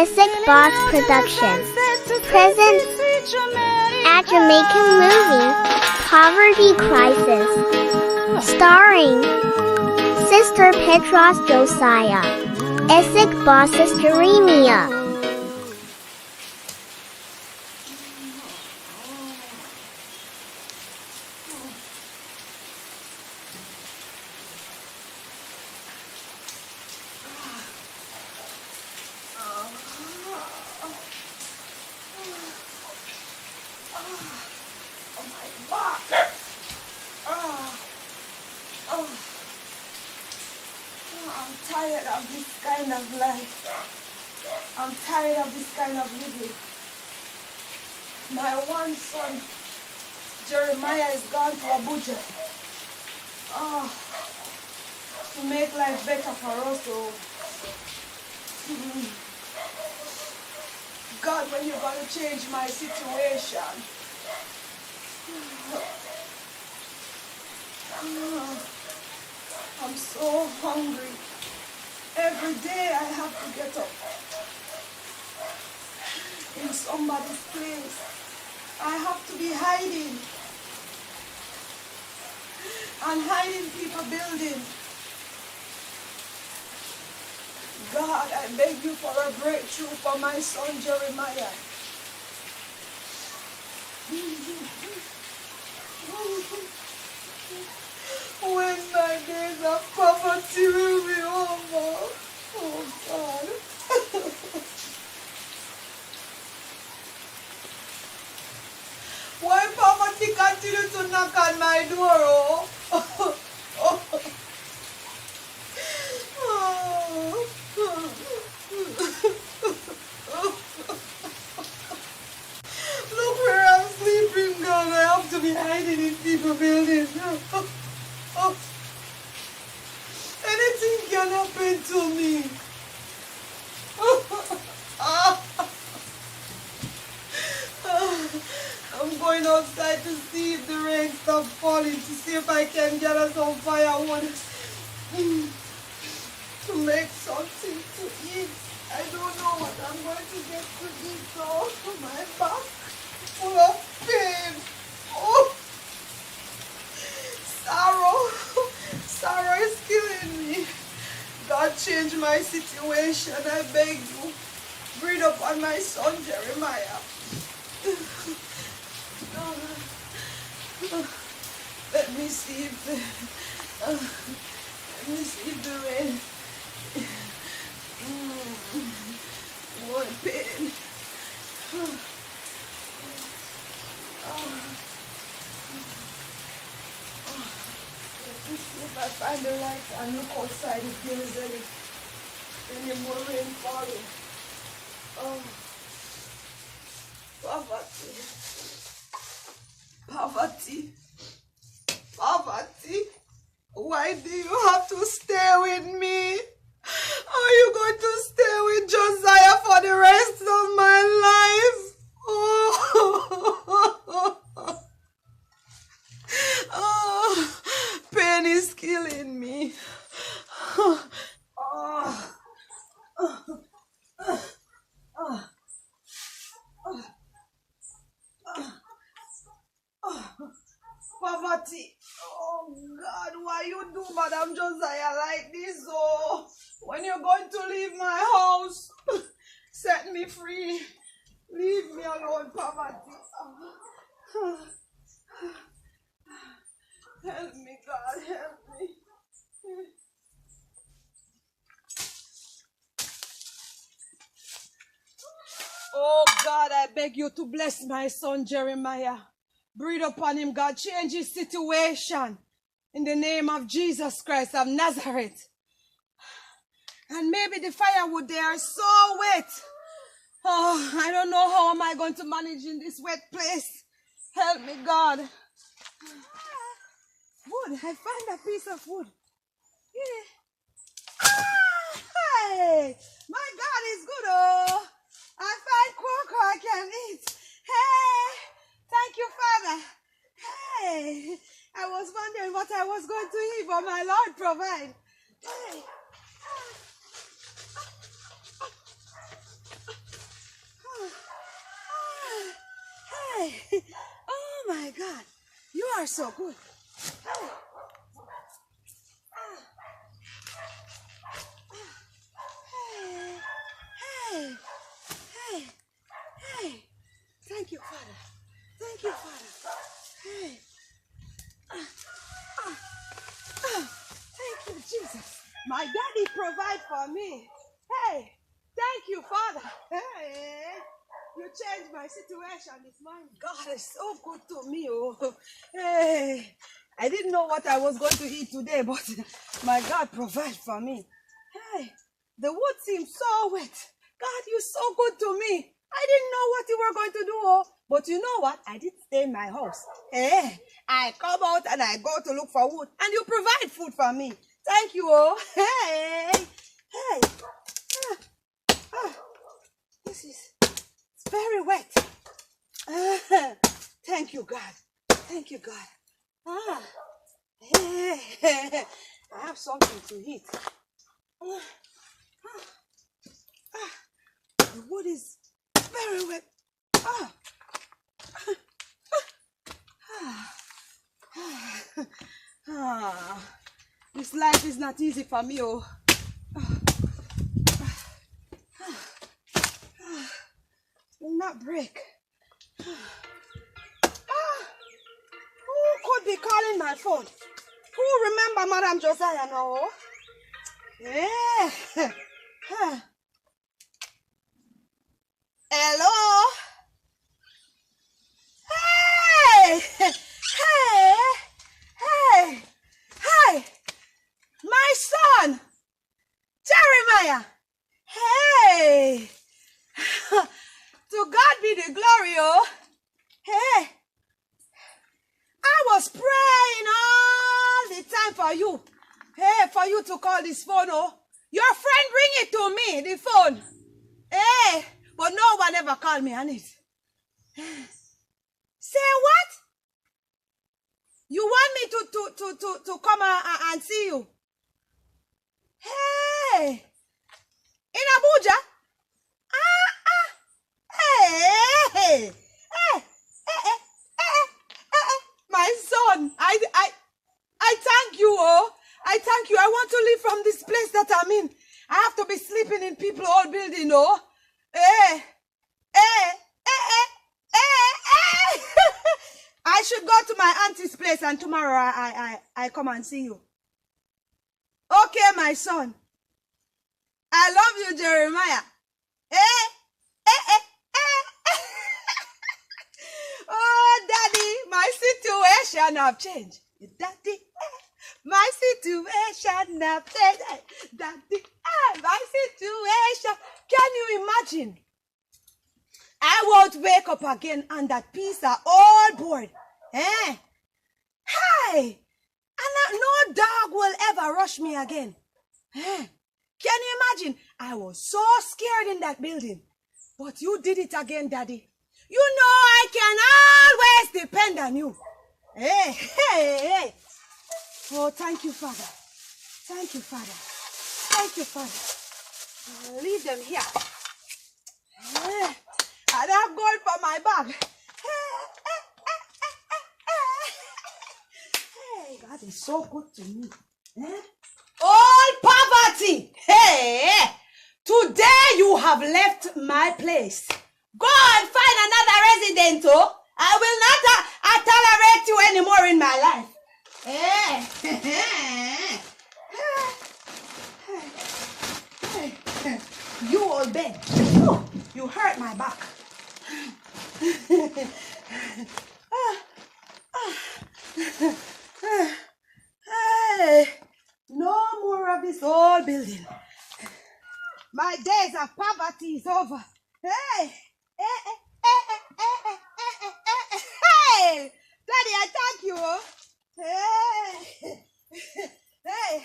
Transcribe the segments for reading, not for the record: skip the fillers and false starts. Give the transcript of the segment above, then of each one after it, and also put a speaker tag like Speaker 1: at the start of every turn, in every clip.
Speaker 1: Essex Boss Productions presents a Jamaican movie, Poverty Crisis, starring Sister Petros Josiah, Essex Boss Sister Remia.
Speaker 2: I'm tired of this kind of life. I'm tired of this kind of living. My one son, Jeremiah, is gone to Abuja. To make life better for us. God, when you're going to change my situation? I'm so hungry. Every day I have to get up in somebody's place. I have to be hiding and hiding people building. God, I beg you for a breakthrough for my son Jeremiah. When my days of poverty will be over. Oh God. Why poverty continue to knock on my door? Look where I'm sleeping, God. I have to be hiding in people buildings. Anything can happen to me. I'm going outside to see if the rain stops falling, to see if I can get us some firewood to make something to eat. I don't know what I'm going to get to eat, so my back full of pain. Oh, sorrow is killing me. God, change my situation, I beg you. Breathe upon my son Jeremiah. Let me see if the rain. What pain. Let me see if I find the light and look outside if there is any more rain falling. Poverty. Why do you have to stay with me? Are you going to stay with Josiah for the rest of my life? Pain is killing me. Poverty. Oh God, why you do Madam Josiah like this? Oh, when you're going to leave my house, set me free. Leave me alone, poverty. Help me, God, help me. Oh God, I beg you to bless my son Jeremiah. Breathe upon him, God. Change his situation in the name of Jesus Christ of Nazareth. And maybe the firewood there is so wet. Oh, I don't know how am I going to manage in this wet place. Help me, God. Wood. I find a piece of wood. Yeah. Hey, my God is good. Oh, I find cocoa I can eat. Hey, thank you, Father. Hey, I was wondering what I was going to eat, but my Lord provide. Hey. my God. You are so good. Hey, hey, hey. Thank you, Father. Thank you, Father. Hey. Thank you, Jesus. My daddy provide for me. Hey, thank you, Father. Hey, you changed my situation this morning. God is so good to me. Oh, hey, I didn't know what I was going to eat today, but my God provide for me. Hey, the wood seems so wet. God, you're so good to me. I didn't know what you were going to do, oh, but you know what? I did stay in my house. Hey, I come out and I go to look for wood, and you provide food for me. Thank you, oh. Hey, hey. This is it's very wet. Thank you, God. Thank you, God. Hey, I have something to eat. The wood is very wet. This life is not easy for me, oh. Will not break. Who could be calling my phone? Who remember Madam Josiah now? Yeah. Hello? Hey! Hey! Hey! Hey! My son! Jeremiah! Hey! To God be the glory, oh! Hey! I was praying all the time for you. Hey, for you to call this phone, oh. Your friend bring it to me, the phone. Hey, but no one ever called me on it. Say what? You want me to come and see you? Hey, in Abuja? Hey, my son, I thank you, oh. I thank you. I want to leave from this place that I'm in. I have to be sleeping in people's old building, oh. Hey. I should go to my auntie's place and tomorrow I come and see you. Okay, my son. I love you, Jeremiah. Oh, Daddy, my situation have changed. Daddy, my situation have changed. Daddy, my situation. Can you imagine? I won't wake up again on that piece of old board. Hey! And no dog will ever rush me again. Can you imagine? I was so scared in that building. But you did it again, Daddy. You know I can always depend on you. Hey. Oh, thank you, Father. Thank you, Father. Thank you, Father. I'll leave them here. And I'm going for my bag. Hey, God is so good to me. All poverty. Hey, today you have left my place. Go and find another resident, oh. I will not tolerate you anymore in my life. You old bed. Oh, you hurt my back. Hey, no more of this old building. My days of poverty is over. Hey, Daddy, I thank you. Oh. Hey,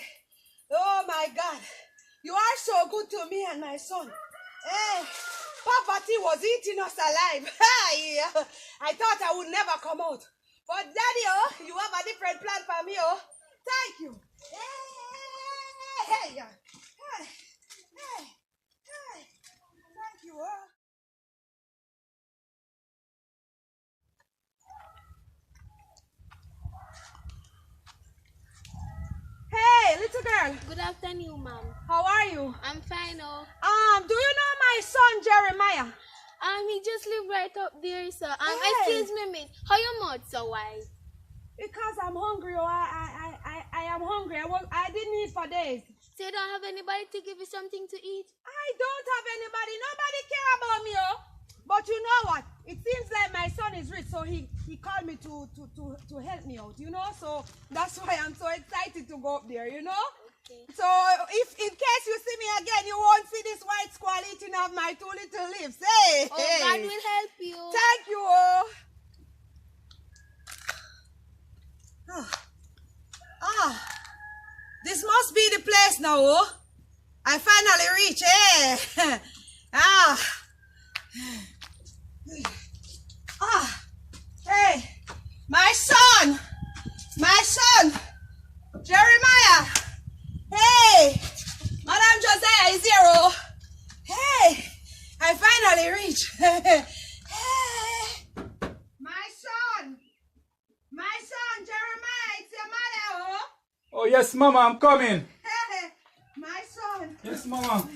Speaker 2: oh my God, you are so good to me and my son. Hey, poverty was eating us alive. I thought I would never come out. But Daddy, oh, you have a different plan for me, oh. Thank you. Hey. Thank you, oh.
Speaker 3: and you, ma'am?
Speaker 2: How are you?
Speaker 3: I'm fine, oh.
Speaker 2: Do you know my son Jeremiah?
Speaker 3: He just live right up there, sir.
Speaker 2: Hey.
Speaker 3: Excuse me, miss. How your mouth so wide?
Speaker 2: Because I'm hungry, oh, I am hungry. I didn't eat for days.
Speaker 3: So you don't have anybody to give you something to eat?
Speaker 2: I don't have anybody. Nobody care about me, oh. But you know what? It seems like my son is rich, so he called me to help me out, you know? So that's why I'm so excited to go up there, you know?
Speaker 3: Okay.
Speaker 2: So if in case you see me again, you won't see this white squall eating of my two little lips. Hey,
Speaker 3: Oh,
Speaker 2: hey.
Speaker 3: God will help you.
Speaker 2: Thank you, oh. This must be the place now, oh. I finally reach, eh? Hey, my son, Jeremiah. Hey, Madam Josiah is here, oh. Hey, I finally reach. Hey, my son, Jeremiah, it's your mother, oh.
Speaker 4: Oh, yes, Mama, I'm coming.
Speaker 2: Hey, my son.
Speaker 4: Yes, Mama.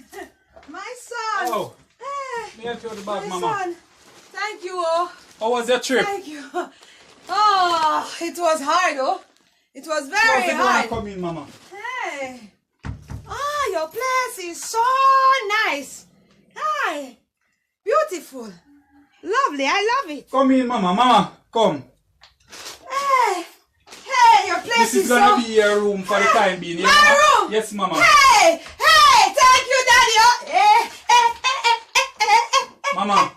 Speaker 2: My son.
Speaker 4: Oh,
Speaker 2: Hey,
Speaker 4: let me help you with the
Speaker 2: my
Speaker 4: bag, Mama.
Speaker 2: son. Thank you, oh.
Speaker 4: How was your trip?
Speaker 2: Thank you. Oh, it was hard, oh. It was very
Speaker 4: How's
Speaker 2: hard.
Speaker 4: it come in, Mama?
Speaker 2: Hey. Oh, your place is so nice. Hi. Beautiful. Lovely. I love it.
Speaker 4: Come in, Mama. Mama, come.
Speaker 2: Hey. Hey, your place
Speaker 4: This is
Speaker 2: so...
Speaker 4: gonna be your room for the time being.
Speaker 2: My
Speaker 4: Mama?
Speaker 2: room?
Speaker 4: Yes, Mama.
Speaker 2: Hey. Hey, thank you, Daddy. Oh.
Speaker 4: Mama.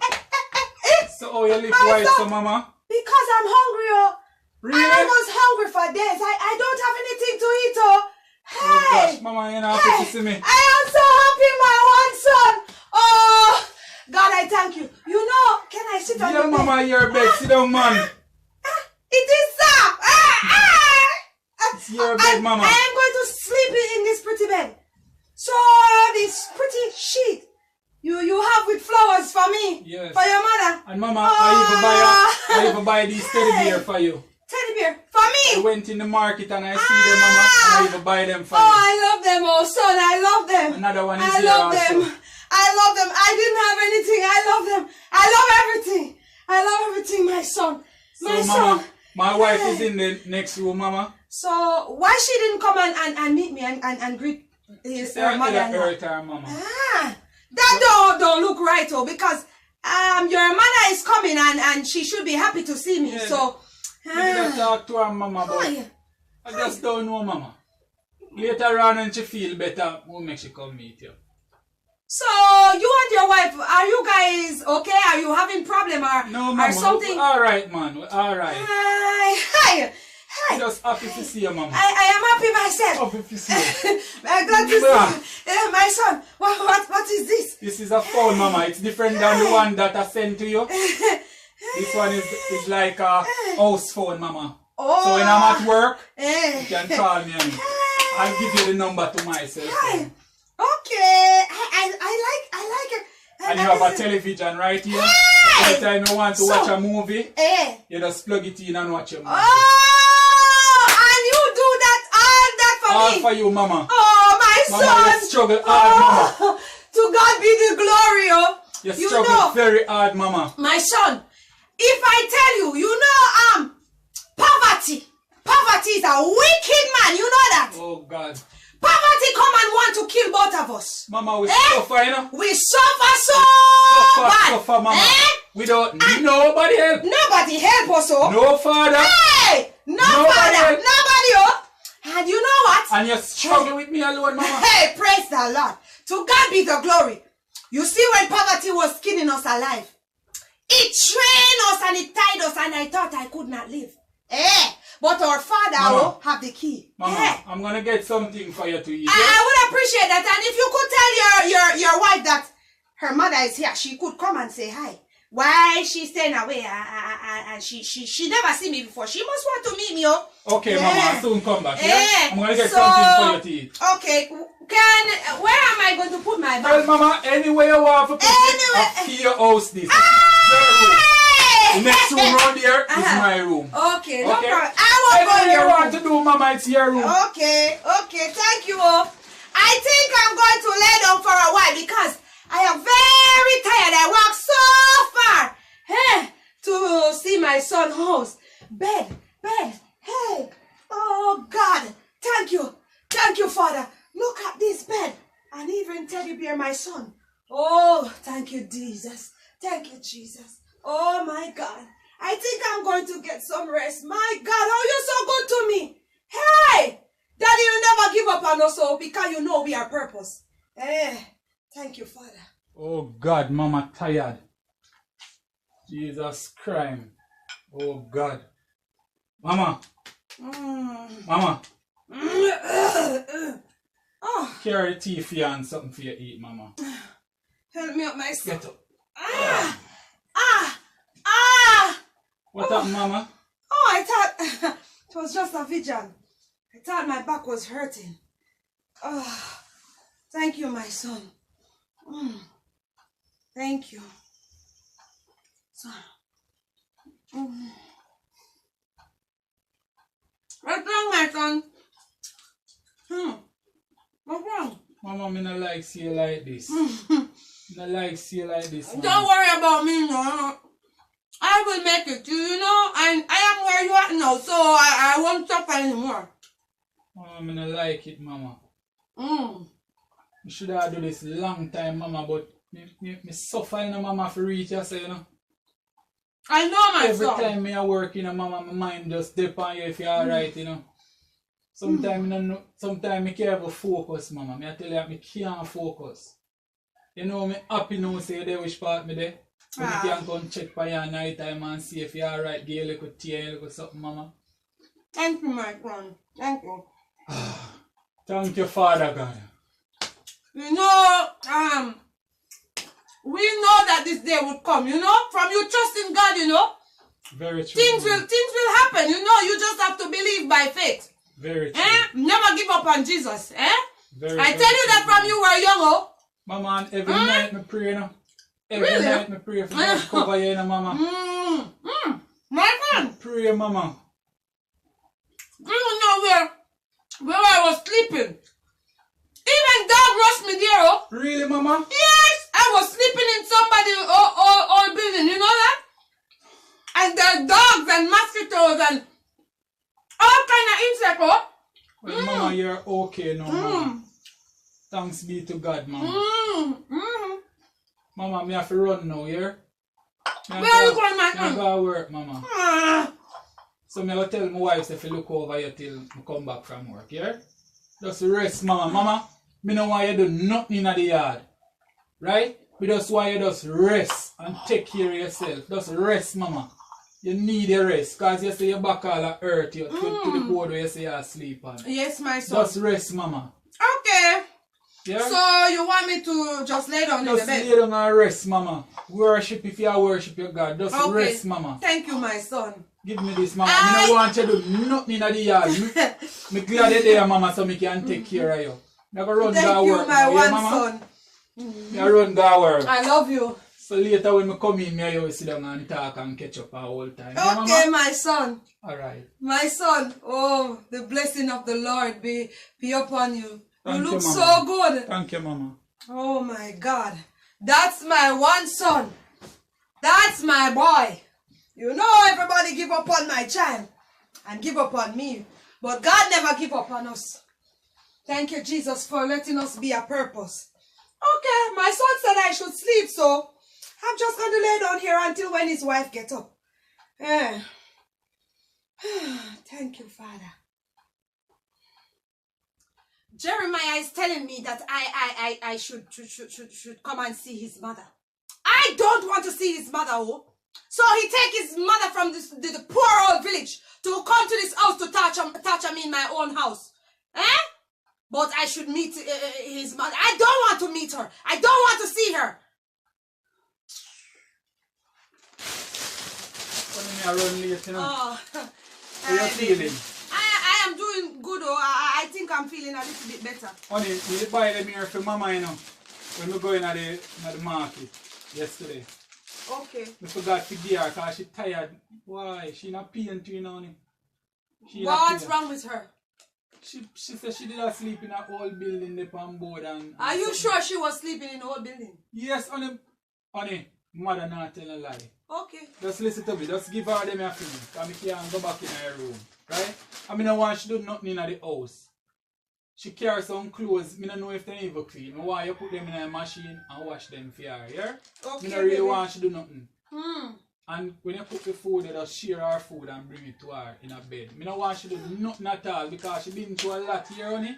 Speaker 4: So, oh, you live
Speaker 2: My
Speaker 4: white,
Speaker 2: son.
Speaker 4: so, Mama?
Speaker 2: Because I'm hungry, oh.
Speaker 4: Really?
Speaker 2: I was hungry for days. I don't have anything to eat, oh.
Speaker 4: Oh,
Speaker 2: Hey.
Speaker 4: gosh, Mama, you're not happy to see me.
Speaker 2: I am so happy, my one son. Oh, God, I thank you. You know, can I sit on
Speaker 4: Yeah,
Speaker 2: your
Speaker 4: Mama,
Speaker 2: bed?
Speaker 4: your bed. Sit down, man.
Speaker 2: It is soft.
Speaker 4: It's your bed, Mama.
Speaker 2: I am going to sleep in this pretty bed. So, this pretty sheet you have with flowers for me.
Speaker 4: Yes.
Speaker 2: For your mother.
Speaker 4: And Mama, I even buy these teddy bear for you.
Speaker 2: Teddy bear. For
Speaker 4: I
Speaker 2: me.
Speaker 4: went in the market and I see them, Mama, and I even buy them for
Speaker 2: Oh,
Speaker 4: you.
Speaker 2: I love them, oh, son. I love them.
Speaker 4: Another one is
Speaker 2: I
Speaker 4: here
Speaker 2: love
Speaker 4: also.
Speaker 2: them. I love them. I didn't have anything. I love them. I love everything. I love everything, my son. My
Speaker 4: So, Mama,
Speaker 2: son.
Speaker 4: my wife is in the next room, Mama.
Speaker 2: So, why she didn't come and meet me and greet her mother-in-law?
Speaker 4: Mama.
Speaker 2: That don't look right, oh, because your mother is coming and she should be happy to see me.
Speaker 4: Yeah.
Speaker 2: So,
Speaker 4: You can talk to her, Mama, but
Speaker 2: hi.
Speaker 4: I just don't know, Mama. Later on when she feel better, we'll make she come meet you.
Speaker 2: So, you and your wife, are you guys okay? Are you having problem or,
Speaker 4: No, Mama,
Speaker 2: or something?
Speaker 4: we're alright, man. We're alright.
Speaker 2: Hi.
Speaker 4: Just happy to see you, Mama.
Speaker 2: I am happy myself.
Speaker 4: Happy to see you.
Speaker 2: I'm glad to see you. My son, what is this?
Speaker 4: This is a phone, Mama. It's different than the one that I sent to you. This one is like a house phone, Mama.
Speaker 2: Oh.
Speaker 4: So when I'm at work,
Speaker 2: Eh.
Speaker 4: you can call me and I'll give you the number to my cell phone.
Speaker 2: Okay. I like it.
Speaker 4: And you have a television right here.
Speaker 2: Hey!
Speaker 4: Anytime you want to watch a movie,
Speaker 2: Eh.
Speaker 4: you just plug it in and watch your movie.
Speaker 2: Oh, and you do that for
Speaker 4: All
Speaker 2: me.
Speaker 4: for you, Mama.
Speaker 2: Oh, my
Speaker 4: Mama,
Speaker 2: son.
Speaker 4: you struggle hard, Mama.
Speaker 2: Oh, to God be the glory, oh.
Speaker 4: You struggle very hard, Mama.
Speaker 2: My son, if I tell you, you know, poverty. Poverty is a wicked man, you know that.
Speaker 4: Oh, God.
Speaker 2: Poverty come and want to kill both of us.
Speaker 4: Mama, we
Speaker 2: Eh?
Speaker 4: suffer, you know?
Speaker 2: We suffer so bad.
Speaker 4: Suffer, Mama.
Speaker 2: Eh?
Speaker 4: We don't need nobody help.
Speaker 2: Nobody help us, oh.
Speaker 4: No father.
Speaker 2: Hey!
Speaker 4: Nobody
Speaker 2: Father,
Speaker 4: help.
Speaker 2: nobody, oh. And you know what?
Speaker 4: And you struggle with me alone, Mama.
Speaker 2: Hey, praise the Lord. To God be the glory. You see, when poverty was killing us alive, it trained us and it tied us, and I thought I could not live. Eh? But our Father
Speaker 4: Mama.
Speaker 2: have the key.
Speaker 4: Mama,
Speaker 2: Eh?
Speaker 4: I'm gonna get something for you to eat.
Speaker 2: I would appreciate that. And if you could tell your wife that her mother is here, she could come and say hi. Why she's staying away and she never see me before. She must want to meet me, oh.
Speaker 4: Okay, Mama, I'll soon come back. Yeah?
Speaker 2: Eh.
Speaker 4: I'm gonna get
Speaker 2: So,
Speaker 4: something for you to eat.
Speaker 2: Okay, where am I going to put my
Speaker 4: Well,
Speaker 2: bag?
Speaker 4: Mama, anywhere you want to put
Speaker 2: Anywhere.
Speaker 4: it, up to your house this. Your room. The next room around here is my room.
Speaker 2: Okay, no
Speaker 4: Okay?
Speaker 2: problem. I won't go in
Speaker 4: Anything
Speaker 2: your
Speaker 4: you want
Speaker 2: room.
Speaker 4: to do, Mama, it's your room.
Speaker 2: Okay, thank you, oh. I think I'm going to lay down for a while because I am very tired. I walked so far to see my son's house. Bed. Hey. Oh, God. Thank you. Thank you, Father. Look at this bed. And even teddy bear, my son. Oh, thank you, Jesus. Thank you, Jesus. Oh, my God. I think I'm going to get some rest. My God, how you so good to me. Hey, Daddy, you never give up on us, oh, because you know we are purpose. Thank you, Father.
Speaker 4: Oh God, Mama tired. Jesus Christ. Oh God. Mama. Mama.
Speaker 2: Oh,
Speaker 4: Carry tea for you and something for you to eat, Mama.
Speaker 2: help me up, my son.
Speaker 4: Get up. What happened, Mama?
Speaker 2: Oh, I thought it was just a vision. I thought my back was hurting. Oh, thank you, my son. Thank you. Son. What's wrong, my son? What's wrong?
Speaker 4: Mama, me not like see you like this. Not like see you like this.
Speaker 2: Don't
Speaker 4: Mama.
Speaker 2: worry about me, no. I will make it, you know, and I am where you are now, so I won't suffer anymore.
Speaker 4: Mama, me not like it, Mama.
Speaker 2: Mm.
Speaker 4: You should have done this long time, Mama, but me suffer, you know, Mama, for reach you, so, you know.
Speaker 2: I know, my
Speaker 4: Every
Speaker 2: son.
Speaker 4: time me a work, you know, Mama, my mind just dip on you if you're alright, you know. Sometimes me can't even focus, Mama. Me I tell you, me can't focus. You know, me happy now say you there which part me there. So me can come check for you at night time and see if you're alright, give you a little tea, a little something, Mama.
Speaker 2: Thank you, my son. Thank you.
Speaker 4: Thank you, Father God.
Speaker 2: You know, we know that this day would come, you know, from you trusting God, you know.
Speaker 4: Very true.
Speaker 2: Things will happen, you know, you just have to believe by faith.
Speaker 4: Very true.
Speaker 2: Never give up on Jesus,
Speaker 4: Very
Speaker 2: I tell you that from you were young, oh.
Speaker 4: Mama, and every night me pray, you know. Every night me pray for God to cover you, you know, Mama.
Speaker 2: My friend,
Speaker 4: Pray, Mama.
Speaker 2: you know where I was sleeping. Even dog rushed me there, oh.
Speaker 4: Really, Mama?
Speaker 2: Yes, I was sleeping in somebody's old building, you know that? And there are dogs and mosquitoes and all kind of insects, oh.
Speaker 4: Well, Mama, you're okay now, Mama. Thanks be to God, Mama. Mama, me have to run now, yeah?
Speaker 2: Where are you going, my
Speaker 4: I
Speaker 2: son?
Speaker 4: go to work, Mama. So me will tell my wife if you look over you till I come back from work, yeah? Just rest, Mama. Mama, me no want you do nothing in the yard. Right? We just want you just rest and take care of yourself. Just rest, Mama. You need a rest. Because you say your back all hurt you to the board where you say you're asleep on.
Speaker 2: Yes, my son.
Speaker 4: Just rest, Mama.
Speaker 2: Okay.
Speaker 4: Yeah?
Speaker 2: So you want me to just lay down in the
Speaker 4: Just
Speaker 2: bed?
Speaker 4: lay down and rest, Mama. Worship if you worship your God. Just rest, Mama.
Speaker 2: Thank you, my son.
Speaker 4: Give me this, Mama. I don't want you to do nothing in the yard. Me glad you're there, Mama, so me can take care of you. Never run
Speaker 2: Thank
Speaker 4: that
Speaker 2: you,
Speaker 4: work.
Speaker 2: my one
Speaker 4: Mama?
Speaker 2: son.
Speaker 4: You run that work.
Speaker 2: I love you.
Speaker 4: So later when me come in, me you sit down and talk and catch up all whole time. Yeah,
Speaker 2: Okay,
Speaker 4: Mama?
Speaker 2: my son.
Speaker 4: Alright.
Speaker 2: My son. Oh, the blessing of the Lord be upon you.
Speaker 4: Thank
Speaker 2: you
Speaker 4: you,
Speaker 2: look
Speaker 4: Mama.
Speaker 2: so good.
Speaker 4: Thank you, Mama.
Speaker 2: Oh my God. That's my one son. That's my boy. You know everybody give up on my child and give up on me. But God never give up on us. Thank you, Jesus, for letting us be a purpose. Okay, my son said I should sleep, so I'm just going to lay down here until when his wife gets up. Thank you, Father. Jeremiah is telling me that I should come and see his mother. I don't want to see his mother, oh. So he take his mother from the poor old village to come to this house to touch me in my own house. But I should meet his mother. I don't want to meet her. I don't want to see her.
Speaker 4: When I run late, you know.
Speaker 2: Oh,
Speaker 4: How you feeling?
Speaker 2: I am doing good, oh. I think I'm feeling a little bit better.
Speaker 4: Honey, we buy them here for Mama, you know. When we go in at the market yesterday.
Speaker 2: Okay.
Speaker 4: We forgot to give her because she tired. Why? She not peeing to you, know, honey. She not
Speaker 2: What's
Speaker 4: peeing.
Speaker 2: wrong with her?
Speaker 4: She said she did not sleep in a old building there on board and
Speaker 2: Are you
Speaker 4: something.
Speaker 2: sure she was sleeping in the old building?
Speaker 4: Yes, honey, mother not tell a lie.
Speaker 2: Okay.
Speaker 4: Just listen to me, just give her them a feeling. Because I can't go back in her room. Right? I mean I want she do nothing in the house. She carries some clothes, I don't know if they even clean. I want you put them in a machine and wash them for her, yeah?
Speaker 2: Okay,
Speaker 4: I don't really
Speaker 2: baby.
Speaker 4: want she do nothing.
Speaker 2: Hmm.
Speaker 4: And when you cook the food, you just share her food and bring it to her in a bed. I don't want she do nothing at all because she been through a lot here, honey.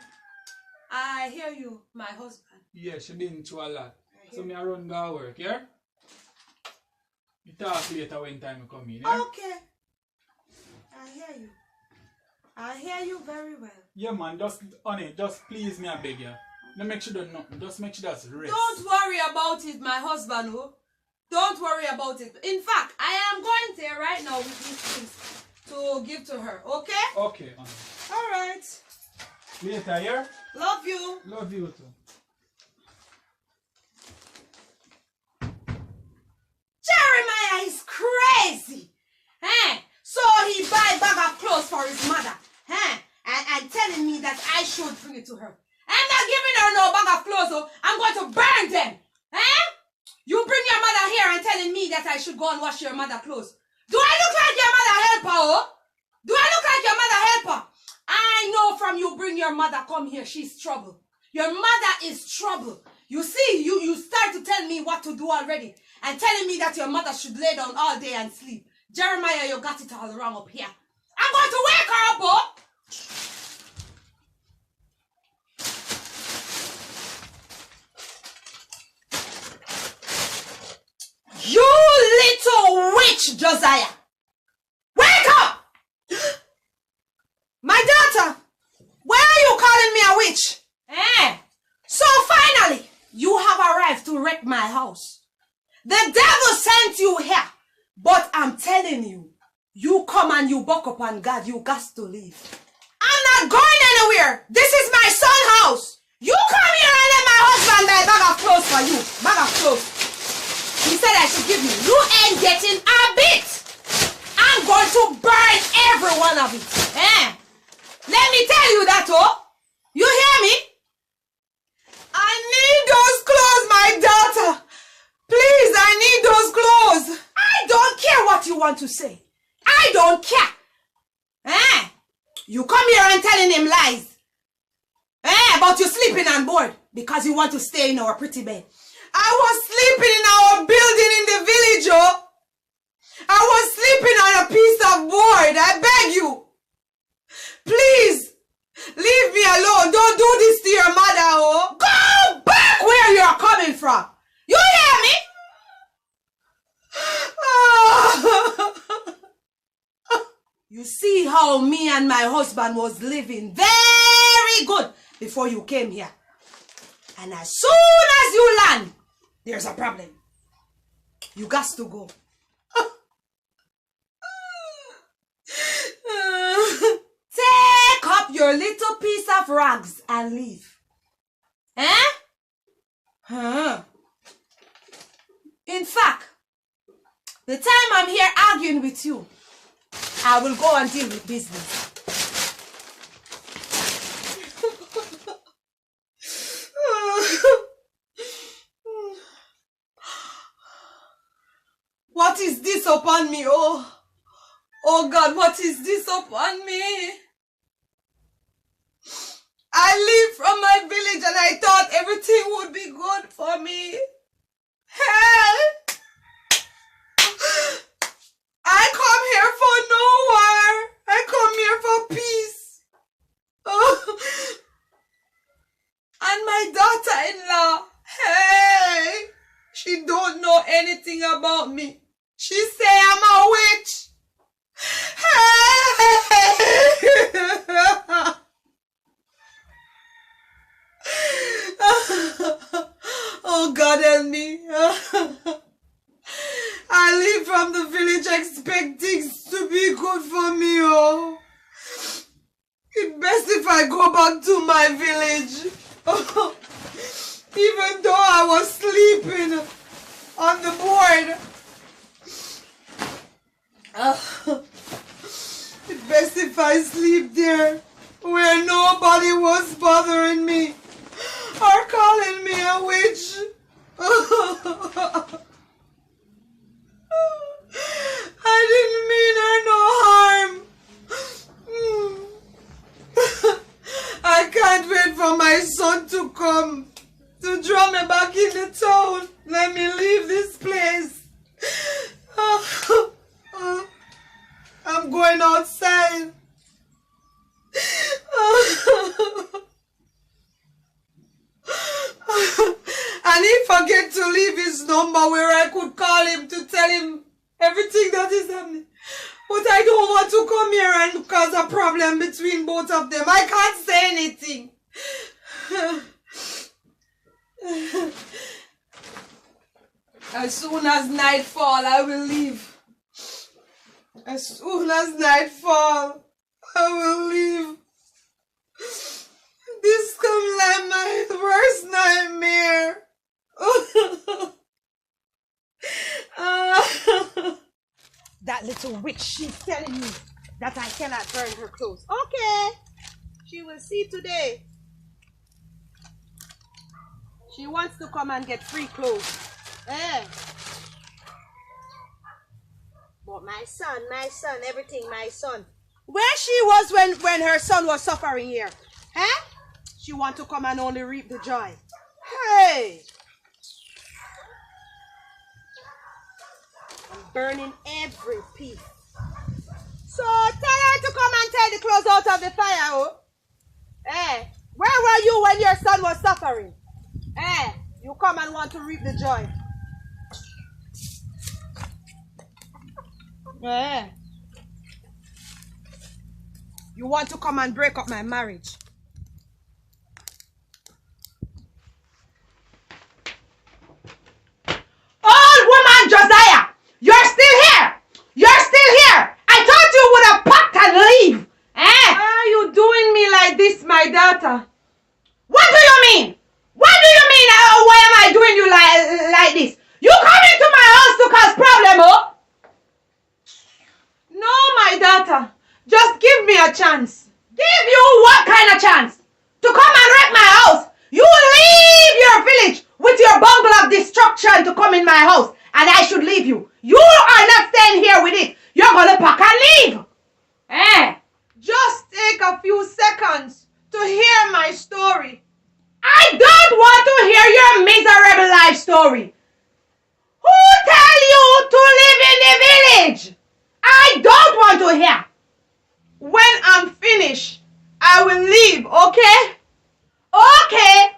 Speaker 2: I hear you, my husband.
Speaker 4: Yeah, she been through a lot.
Speaker 2: I
Speaker 4: So
Speaker 2: hear
Speaker 4: I run go work, yeah? You talk later when time you come in, yeah?
Speaker 2: Okay. I hear you. I hear you very well.
Speaker 4: Yeah man, just honey, just please me I beg you. Don't make sure do nothing. Just make sure that's rest.
Speaker 2: Don't worry about it, my husband. Oh. Don't worry about it. In fact, I am going there right now with these things to give to her. Okay?
Speaker 4: Okay, honey.
Speaker 2: All right.
Speaker 4: Later, yeah?
Speaker 2: Love you.
Speaker 4: Love you too.
Speaker 2: Jeremiah is crazy. Eh? So he buy bag of clothes for his mother. Eh? And telling me that I should bring it to her. I'm not giving her no bag of clothes. Oh. I'm going to burn them. Eh? You bring your mother here and telling me that I should go and wash your mother clothes. Do I look like your mother helper, oh? Do I look like your mother helper? I know from you bring your mother come here, she's trouble. Your mother is trouble. You see, you start to tell me what to do already. And telling me that your mother should lay down all day and sleep. Jeremiah, you got it all wrong up here. I'm going to wake her up, oh! You little witch, Josiah! Wake up! My daughter, why are you calling me a witch? Eh? So finally, you have arrived to wreck my house. The devil sent you here, but I'm telling you, you come and you buck up on God, you got to leave. I'm not going anywhere. This is my son's house. You come here and let my husband buy a bag of clothes for you. Bag of clothes. He said I should give you. You ain't getting a bit. I'm going to burn every one of it. Eh? Let me tell you that, oh. You hear me? I need those clothes, my daughter. Please, I need those clothes. I don't care what you want to say. I don't care. Eh? You come here and telling him lies. Eh? But you're sleeping on board because you want to stay in our pretty bed. I was sleeping in our building in the village, oh. I was sleeping on a piece of board. I beg you. Please, leave me alone. Don't do this to your mother, oh. Go back where you're coming from. You hear me? You see how me and my husband was living very good before you came here. And as soon as you land, there's a problem. You got to go. Take up your little piece of rags and leave. Eh? Huh. In fact, the time I'm here arguing with you, I will go and deal with business. What is this upon me, oh? Oh God, what is this upon me? I leave from my village and I thought everything would be good for me. Hell! I come here for nowhere. I come here for peace. Oh. And my daughter-in-law, hey, she don't know anything about me. She say I'm a witch. Oh God help me. I leave from the village expect things to be good for me, oh. It's best if I go back to my village. Oh. Even though I was sleeping on the board. It's best if I sleep there. where nobody was bothering me or calling me a witch. I didn't mean her no harm. I can't wait for my son to come to draw me back in the town. Let me leave this place. I'm going outside. And he forget to leave his number where I could call him to tell him everything that is happening. But I don't want to come here and cause a problem between both of them. I can't say anything. As soon as nightfall, I will leave. As soon as nightfall, I will leave. This comes like my worst nightmare. That little witch, she's telling me that I cannot burn her clothes. Okay, she will see today. She wants to come and get free clothes. But my son, everything, my son. Where she was when her son was suffering here? Huh? She want to come and only reap the joy. Hey! I'm burning every piece. So tell her to come and take the clothes out of the fire, oh? Hey, where were you when your son was suffering? Hey, you come and want to reap the joy. Yeah. You want to come and break up my marriage. Old woman Josiah, you're still here. You're still here. I thought you would have packed and leave. Why are you doing me like this, my daughter? What do you mean? What do you mean? Why am I doing you like this? You come into my house to cause problem, oh? No, my daughter. Just give me a chance. Give you what kind of chance? To come and wreck my house? You leave your village with your bungle of destruction to come in my house, and I should leave you. You are not staying here with it. You're gonna pack and leave. Just take a few seconds to hear my story. I don't want to hear your miserable life story. Who tell you to live in the village? I don't want to hear. When I'm finished, I will leave, okay? Okay.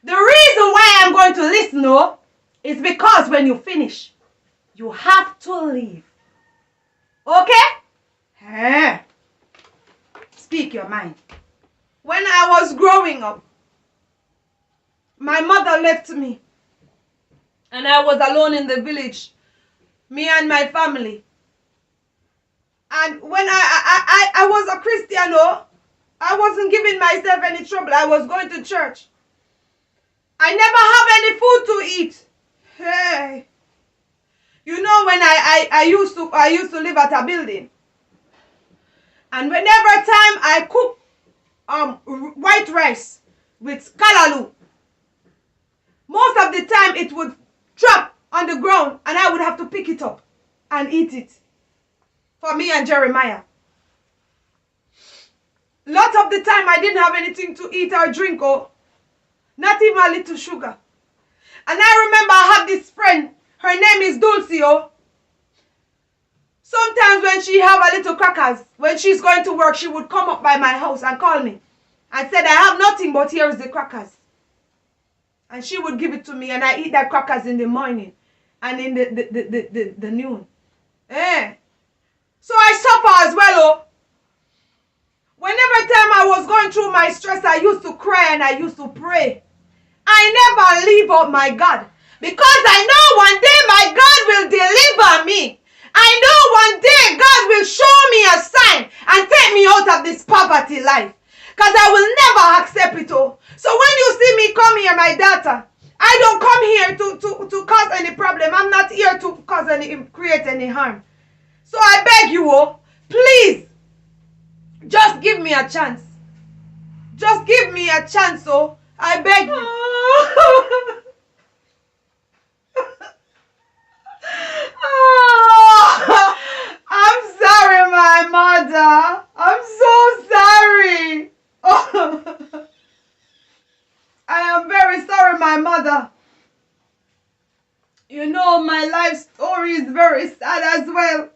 Speaker 2: The reason why I'm going to listen, though, is because when you finish, you have to leave. Okay? Speak your mind. When I was growing up, my mother left me, and I was alone in the village, me and my family. And when I was a Christian, I wasn't giving myself any trouble. I was going to church. I never have any food to eat. Hey, you know when I used to live at a building, and whenever time I cook white rice with callaloo, most of the time it would drop on the ground, and I would have to pick it up and eat it. For me and Jeremiah. Lot of the time I didn't have anything to eat or drink, not even a little sugar. And I remember I have this friend, her name is Dulcie. Sometimes when she have a little crackers, when she's going to work, she would come up by my house and call me and said, I have nothing but here is the crackers. And she would give it to me, and I eat that crackers in the morning and in the noon. So I suffer as well, Whenever time I was going through my stress, I used to cry and I used to pray. I never leave out my God, because I know one day my God will deliver me. I know one day God will show me a sign and take me out of this poverty life, because I will never accept it all. So when you see me come here, my daughter, I don't come here to cause any problem. I'm not here to create any harm. So I beg you all, please, just give me a chance. Just give me a chance, oh. I beg you. I'm sorry, my mother. I'm so sorry. I am very sorry, my mother. You know, my life story is very sad as well.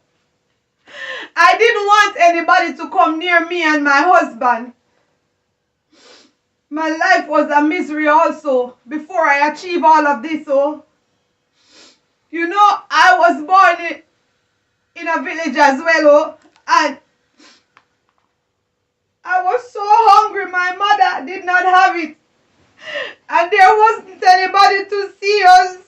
Speaker 2: I didn't want anybody to come near me and my husband. My life was a misery also before I achieved all of this. Oh, you know, I was born in a village as well. Oh, and I was so hungry. My mother did not have it. And there wasn't anybody to see us.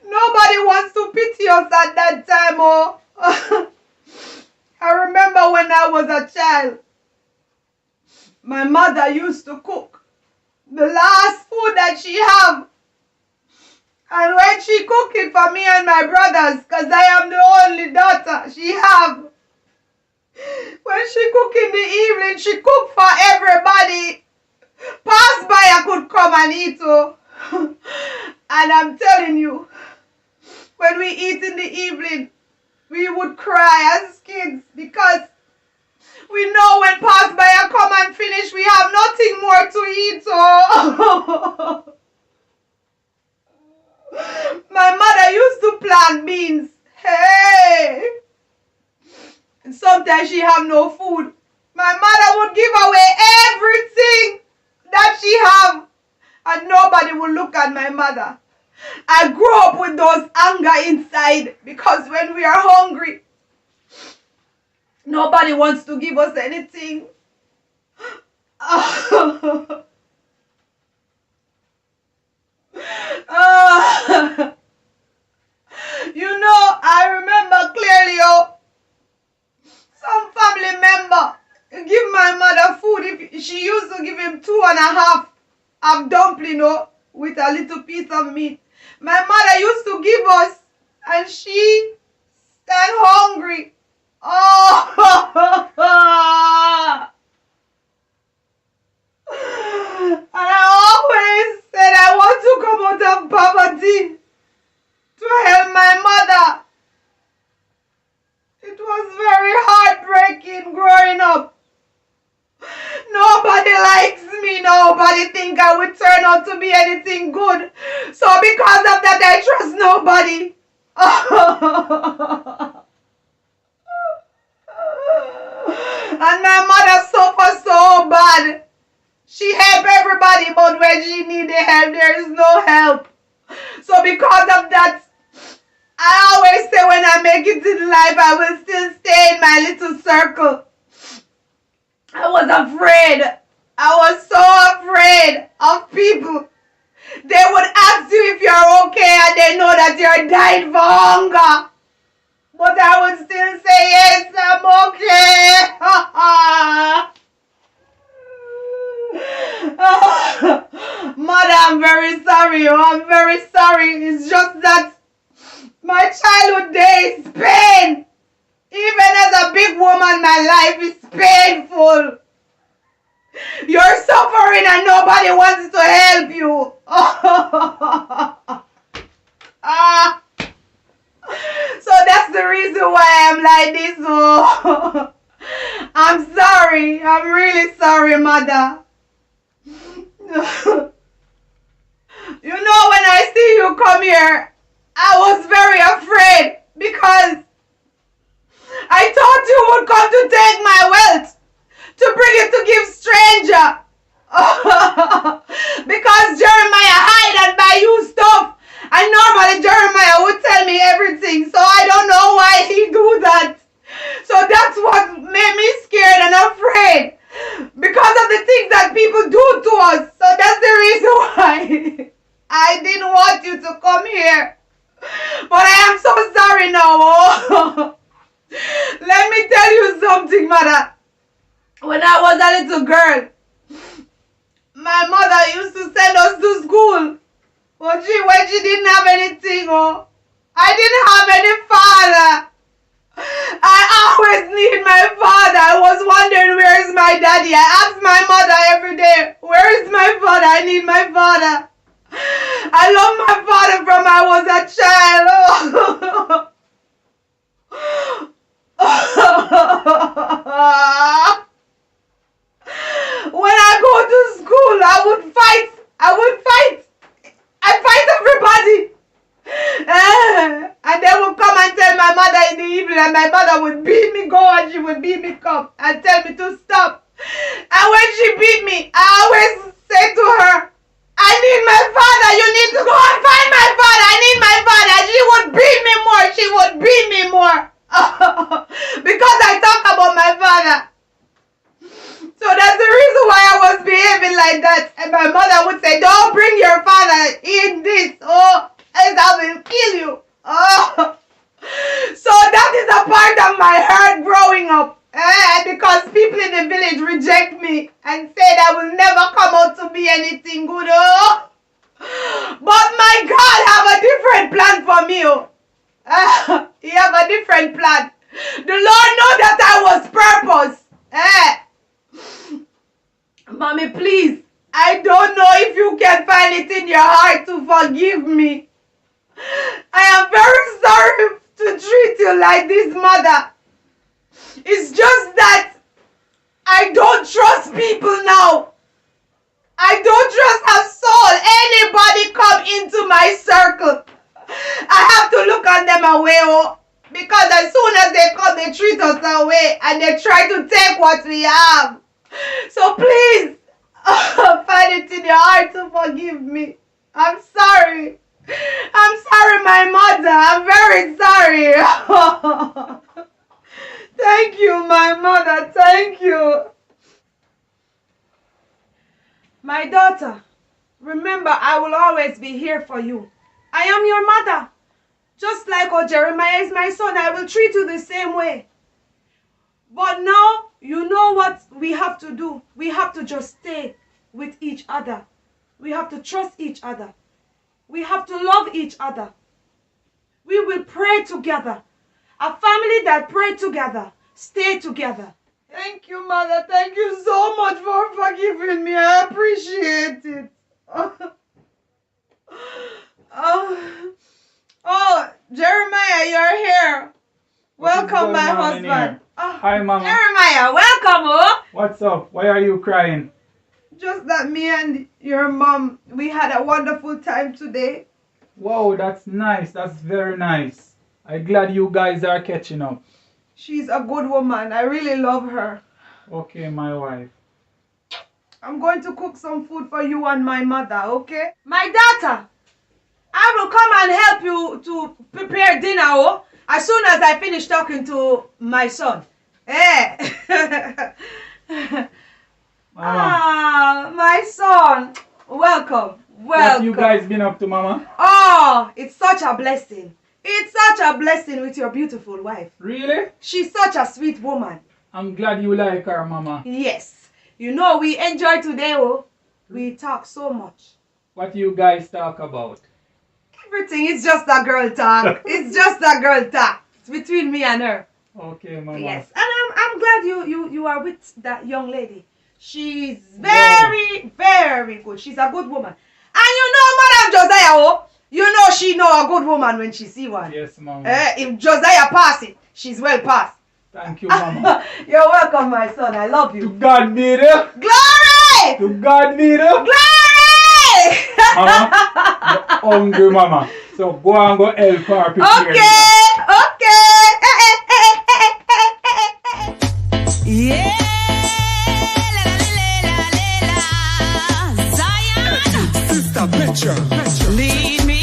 Speaker 2: Nobody wants to pity us at that time. Oh, I remember when I was a child, my mother used to cook the last food that she have. And when she cooked it for me and my brothers, because I am the only daughter she have, when she cooked in the evening, she cooked for everybody. Pass by, I could come and eat. Oh. And I'm telling you, when we eat in the evening, we would cry as kids because we know when pass by I come and finish, we have nothing more to eat. Oh. My mother used to plant beans. Hey. And sometimes she have no food. My mother would give away everything that she have. And nobody would look at my mother. I grew up with those anger inside because when we are hungry, nobody wants to give us anything. You know, I remember clearly, oh, some family member give my mother food. If she used to give him 2.5 of dumpling, oh, with a little piece of meat. My mother used to give us, and she stand hungry. Oh, and I always said I want to come out of poverty to help my mother. It was very heartbreaking growing up. Nobody likes me. Nobody think I would turn out to be anything good. So because of that, I trust nobody. And my mother suffered so bad. She helped everybody, but when she needed help, there is no help. So because of that, I always say when I make it in life, I will still stay in my little circle. I was afraid. I was so afraid of people. They would ask you if you're okay and they know that you're dying for hunger. But I would still say, yes, I'm okay. Mother, I'm very sorry. Oh, I'm very sorry. It's just that my childhood days, pain. Even as a big woman, my life is painful. You're suffering and nobody wants to help you. So that's the reason why I'm like this. Oh. I'm sorry. I'm really sorry, mother. You know, when I see you come here, I was very afraid because I thought you would come to take my wealth, to bring it to give stranger. Because Jeremiah hide and buy you stuff. And normally Jeremiah would tell me everything. So I don't know why he do that. So that's what made me scared and afraid. Because of the things that people do to us. So that's the reason why I didn't want you to come here. But I am so sorry now. Let me tell you something, mother. When I was a little girl, my mother used to send us to school. But when she didn't have anything, I didn't have any father. I always need my father. I was wondering, where is my daddy? I asked my mother every day, where is my father? I need my father. I love my father from I was a child. When I go to school, I would fight. I fight everybody. And they would come and tell my mother in the evening, and my mother would beat me go and she would beat me come and tell me to stop. And when she beat me, I always say to her, I need my father. You need to go and find my father. I need my father. And she would beat me more. She would beat me more. Because I talk about my father. So that's the reason why I was behaving like that. And my mother would say, don't bring your father in this. Oh, else I will kill you. Oh. So that is a part of my hurt growing up. Because people in the village reject me and say I will never come out to be anything good. Oh. But my God have a different plan for me. Oh. He have a different plan. The Lord know that I was purpose. Mommy, please. I don't know if you can find it in your heart to forgive me. I am very sorry to treat you like this, mother. It's just that I don't trust people now. I don't trust a soul. Anybody come into my circle, I have to look on them away. Oh, because as soon as they come, they treat us away and they try to take what we have. So please, find it in your heart to forgive me. I'm sorry. I'm sorry, my mother. I'm very sorry. Thank you, my mother. Thank you. My daughter, remember, I will always be here for you. I am your mother. Just like Jeremiah is my son, I will treat you the same way. But now, you know what we have to do. We have to just stay with each other. We have to trust each other. We have to love each other. We will pray together. A family that pray together, stay together. Thank you, Mother. Thank you so much for forgiving me. I appreciate it. Oh, Jeremiah, you're here. Welcome, my husband.
Speaker 4: Hi, Mama.
Speaker 2: Jeremiah, welcome. Oh.
Speaker 4: What's up? Why are you crying?
Speaker 2: Just that me and your mom, we had a wonderful time today.
Speaker 4: Wow, that's nice. That's very nice. I'm glad you guys are catching up.
Speaker 2: She's a good woman. I really love her.
Speaker 4: Okay, my wife.
Speaker 2: I'm going to cook some food for you and my mother, okay? My daughter, I will come and help you to prepare dinner, oh, as soon as I finish talking to my son. Ah, my son. Welcome. Welcome.
Speaker 4: What you guys been up to, Mama?
Speaker 2: Oh, it's such a blessing. It's such a blessing with your beautiful wife.
Speaker 4: Really?
Speaker 2: She's such a sweet woman.
Speaker 4: I'm glad you like her, Mama.
Speaker 2: Yes. You know, we enjoy today, oh. We talk so much.
Speaker 4: What you guys talk about?
Speaker 2: Everything is just a girl talk. It's just a girl talk. It's between me and her.
Speaker 4: Okay, Mama.
Speaker 2: Yes. And I'm glad you are with that young lady. She's very, very good. She's a good woman. And you know, Madam Josiah, oh, you know she know a good woman when she see one.
Speaker 4: Yes, Mama.
Speaker 2: If Josiah pass it, she's well passed.
Speaker 4: Thank you, Mama.
Speaker 2: You're welcome, my son. I love you.
Speaker 4: To God be the
Speaker 2: Glory!
Speaker 4: To God be the
Speaker 2: Glory!
Speaker 4: Mama, you're hungry, Mama. So go and go help her prepare.
Speaker 2: Okay, okay.
Speaker 5: Yeah, Zion.
Speaker 6: Sister Petra.
Speaker 5: Lead me,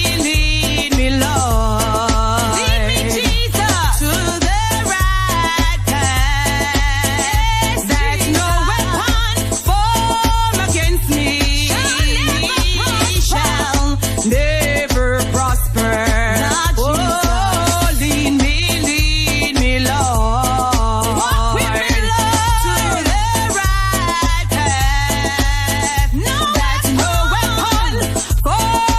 Speaker 5: Lord. Lead me, Jesus, to the right path. That no weapon formed against me shall never prosper. Oh, lead me, Lord. Walk with me, Lord, to the right path. That no weapon formed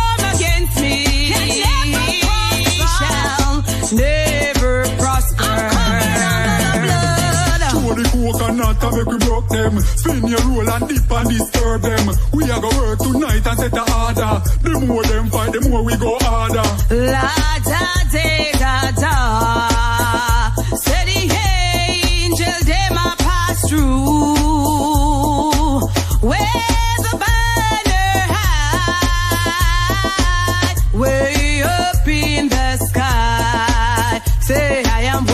Speaker 6: them. Spin your roll and dip and disturb them. We are gonna work tonight and set the order. The more them fight, the more we go harder.
Speaker 5: La da da da da. Say the angel them a pass through. Where's the banner high? Way up in the sky. Say I am